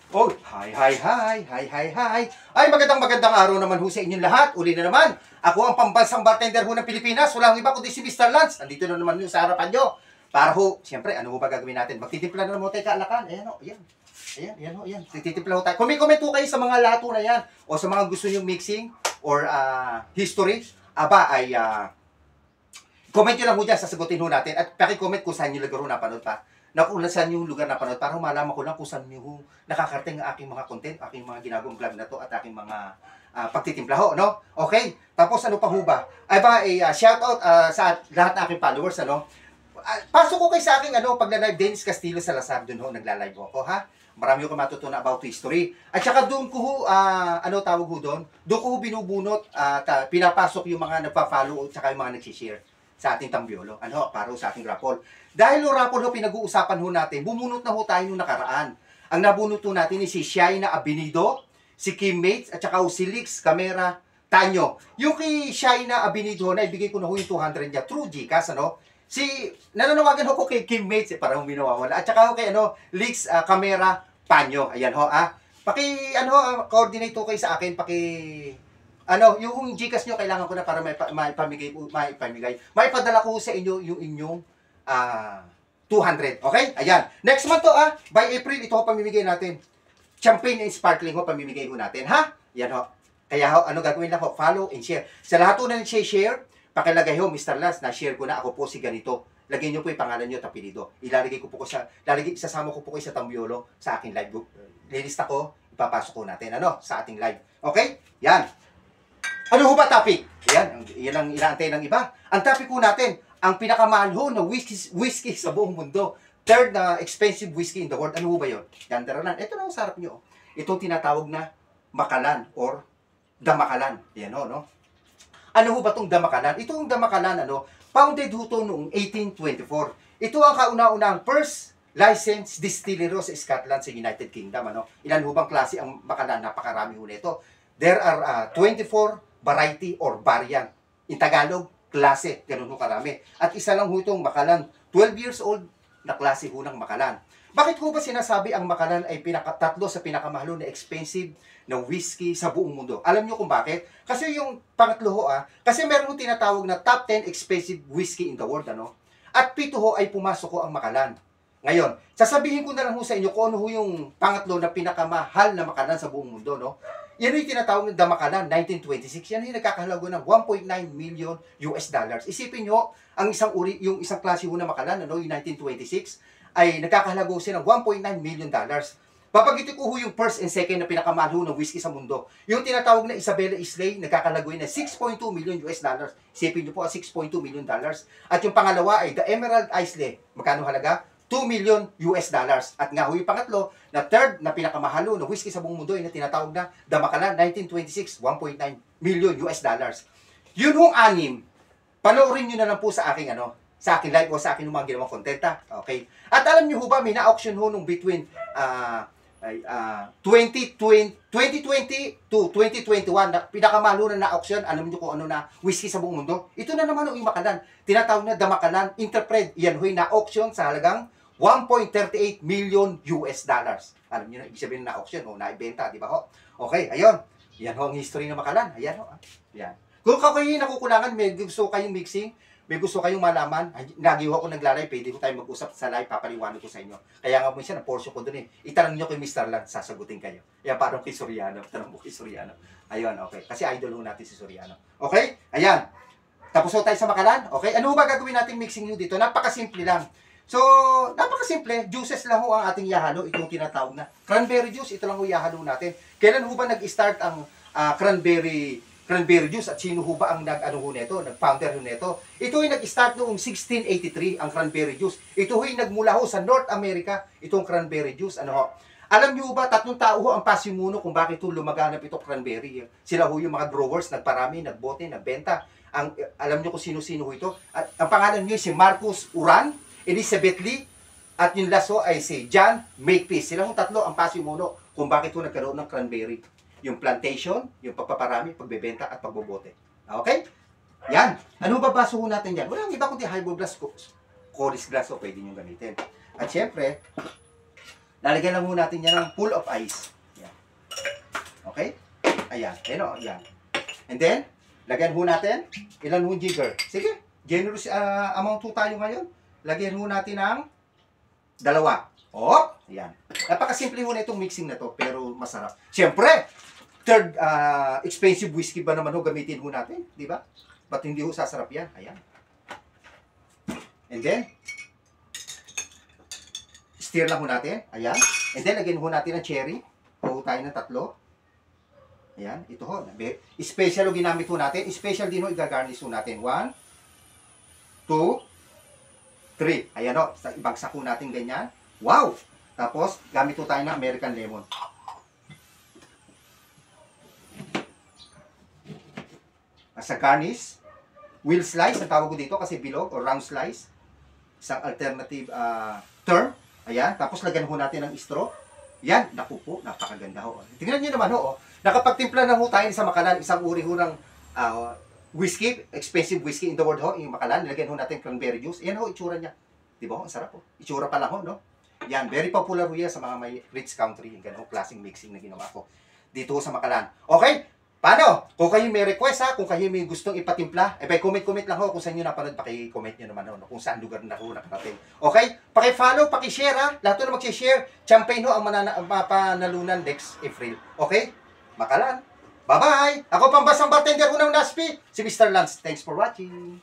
Oh, hi. Ay, magandang araw naman ho sa inyong lahat. Uli na naman. Ako ang pambansang bartender ho ng Pilipinas. Walang iba kundi si Mr. Lance. Andito na naman ho sa harapan nyo. Para ho, siyempre, ano ho ba gagawin natin? Magtitimpla na naman tayo kaalakan. Ayan ho, ayan. Ayan. Titimpla ho tayo. Comment ho kayo sa mga lato na yan. O sa mga gusto nyong mixing or history. Aba, ay comment nyo lang ho dyan. Sasagutin ho natin. At paki-comment kung saan nyo lagaro napanood pa. Kung saan yung lugar na panood para malaman ko lang kung saan yung nakakarating ang aking mga content, aking mga ginagawang vlog na to at aking mga pagtitimpla ho, no? Okay? Tapos ano pa ho ba? Ay ba, shout out sa lahat ng aking followers, ano? Pasok ko kayo sa aking pagla-live Dennis Castillo Salazar, dun ho, nagla-live ako, ha? Marami ko matutunan about history. At saka doon ko ho, tawag ho doon? Doon ko ho binubunot at pinapasok yung mga nagpa-follow at saka yung mga nag-share sa ating tambiolo. Para sa ating rapol. Dahil yung rapol ho, pinag-uusapan ho natin, bumunot na ho tayo nung nakaraan. Ang nabunot ho natin ni si Shaina Abinido, si Kim Mates, at saka si Lix Camera Tanyo. Yung kay Shaina Abinido, naibigay ko na ho yung 200 niya, through Gcash, nananawagan ho ko kay Kim Mates, parang minawawala. At saka ho kay Lix Camera Panyo. Ayan ho, coordinate ho kayo sa akin, yung Gcash nyo, kailangan ko na para maipadala ko sa inyo yung inyong 200. Okay? Ayan. Next month to, by April, ito ho pamimigay natin. Champagne and sparkling ho, pamimigay ho natin, ha? Yan ho. Kaya ho, gagawin lang ho? Follow and share. Sa lahat ho na share, pakilagay ho, Mr. Lance, na-share ko na, ako po si ganito. Lagyan nyo po yung pangalan nyo, tapilido. Ilalagay ko po isasama ko po kayo sa tambiolo, sa aking live group. Lilista ko, ipapasok ko natin, sa ating live. Okay? Yan. Ano ho ba topic? Yan ang inaantay ng iba. Ang topic ko natin, ang pinakamahal ho na whiskey sa buong mundo. Third na expensive whiskey in the world. Ano ho ba yun? Yan, taranan. Ito na ho sa harap nyo. Itong tinatawag na Macallan or Damakalan. Yan ho, no? Ano ho ba itong Damakalan? Itong Damakalan, founded ho to noong 1824. Ito ang kauna-unang first licensed distillery sa Scotland sa United Kingdom. Ilan ho bang klase ang Macallan? Napakarami ho nito. There are 24 variety or variant. In Tagalog, klase. Ganun ho karami. At isa lang ho itong Macallan. 12 years old na klase ho ng Macallan. Bakit ho ba sinasabi ang Macallan ay tatlo sa pinakamahal na expensive na whiskey sa buong mundo? Alam nyo kung bakit? Kasi yung pangatlo ho, kasi meron ho tinatawag na top 10 expensive whiskey in the world, At pito ho ay pumasok ho ang Macallan. Ngayon, sasabihin ko na lang ho sa inyo kung ano ho yung pangatlo na pinakamahal na Macallan sa buong mundo, Yan yung tinatawag ng Damakalan, 1926. Yan yung nagkakahalaga ng 1.9 million US dollars. Isipin nyo, yung isang klase ho na Macallan, yung 1926, ay nagkakahalaga siya ng 1.9 million dollars. Papagitin ko ho yung first and second na pinakamahal ho ng whiskey sa mundo. Yung tinatawag na Isabella Islay, nagkakahalaga na 6.2 million US dollars. Isipin nyo po, 6.2 million dollars. At yung pangalawa ay the Emerald Islay. Magkano halaga? 2 million US dollars. At nga ho yung pangatlo, na third na pinakamahalo na whiskey sa buong mundo ay na tinatawag na Damakalan 1926, 1.9 million US dollars. Yun hong anim, panoorin nyo na lang po sa aking sa aking live o sa aking mga ginawang content. Okay? At alam nyo ho ba, may na-auction ho nung between 2020 to 2021, na pinakamahalo na na-auction, alam nyo kung ano na whiskey sa buong mundo? Ito na naman yung Macallan. Tinatawag na Damakalan Interpret. Yan ho yung na-auction sa halagang 1.38 million US dollars. Alam niyo na, ibig sabihin na auction o naibenta, di ba ho? Okay, ayun. Yan ho ang history ng Macallan. Ayan ho. Yan. Kung kayo nakukulangan, may gusto kayong mixing, may gusto kayong malaman, lagi ho ako naglalay, pwede ko tayo mag-usap sa live, papaliwanag ko sa inyo. Kaya nga mo siya, na-portion ko dun eh. Itanong nyo kay Mr. Lance, sasagutin kayo. Yan, parang kay Soriano. Tanong mo kay Soriano. Ayun, okay. Kasi idol ho natin si Soriano. Okay? Ayan. Tapos ho tayo sa Macallan. Okay? Ano ba gagawin nating mixing nyo dito? Napakasimple lang. So, napakasimple, juices lang ho ang ating ihahalo, itong tinatawag na cranberry juice, ito lang ho ihahalo natin. Kailan ho ba nag-start ang cranberry juice at sino ho ba ang nag-founder ho nito? Ito ay nag-start noong 1683 ang cranberry juice. Ito ay nagmula ho sa North America, itong cranberry juice. Alam niyo ba, 3 tao ho ang pasimuno kung bakit ito lumaganap itong cranberry. Sila ho yung mga growers, nagparami, nagbote, nagbenta. Alam niyo kung sino-sino ho ito? At ang pangalan niyo si Marcus Uran, Elizabeth Lee, at yung laso ay si John Makepeace. Sila hong 3 ang pasimuno kung bakit ito nagkaroon ng cranberry. Yung plantation, yung pagpaparami, pagbebenta, at pagbobote. Okay? Yan. Ano ba baso ho natin yan? Walang iba kundi highball glass, chorus glass, pwede nyo gamitin. At syempre, Lalagyan lang ho natin yan ng full of ice. Yan. Okay? Ayan. Ayan o, ayan. And then, lagyan ho natin, ilan ho jigger? Sige, generous amount ho tayo ngayon. Lagyan ho natin ng 2. Oh, ayan. Napakasimple ho na itong mixing na to, pero masarap. Siyempre, third expensive whiskey ba naman ho gamitin ho natin? Di ba? Ba't hindi ho sasarap yan? Ayan. And then, stir lang ho natin. Ayan. And then, lagyan ho natin ng cherry. Ho tayo ng 3. Ayan. Ito ho. Special ho ginamit ho natin. Special din ho igagarnish ho natin. 1, 2, 3. Ayan ho. Ibagsak ho natin ganyan. Wow! Tapos, gamit ho tayo ng American lemon. As a garnish, wheel slice, ang tawag ko dito kasi bilog or round slice. Isang alternative term. Ayan. Tapos, lagyan ho natin ng straw. Yan. Naku po. Napakaganda ho. Tingnan nyo naman ho. Nakapagtimpla na ho tayo sa Makalan. Isang uri ho ng whiskey. Expensive whiskey in the world ho. Yung Makalan. Nilagyan ho natin cranberry juice. Ayan ho. Itsura niya. Diba ho? Ang sarap ho. Itsura pa lang ho. No? Yan. Very popular ho yan sa mga may rich country. Yung ganun. Klaseng mixing na ginawa ko. Dito ho sa Makalan. Okay? Paano? Kung kayo may request ha, kung kayo may gustong ipatimpla, comment lang ho kung saan nyo napanood, paki-comment nyo naman ho, kung saan lugar na ho nakarating. Okay? Paki-follow, paki-share ha, lahat na mag-share, champagne ho ang mapanalunan next April. Okay? Makalan. Bye-bye! Ako pambasang bartender ho ng Naspi, si Mr. Lance. Thanks for watching.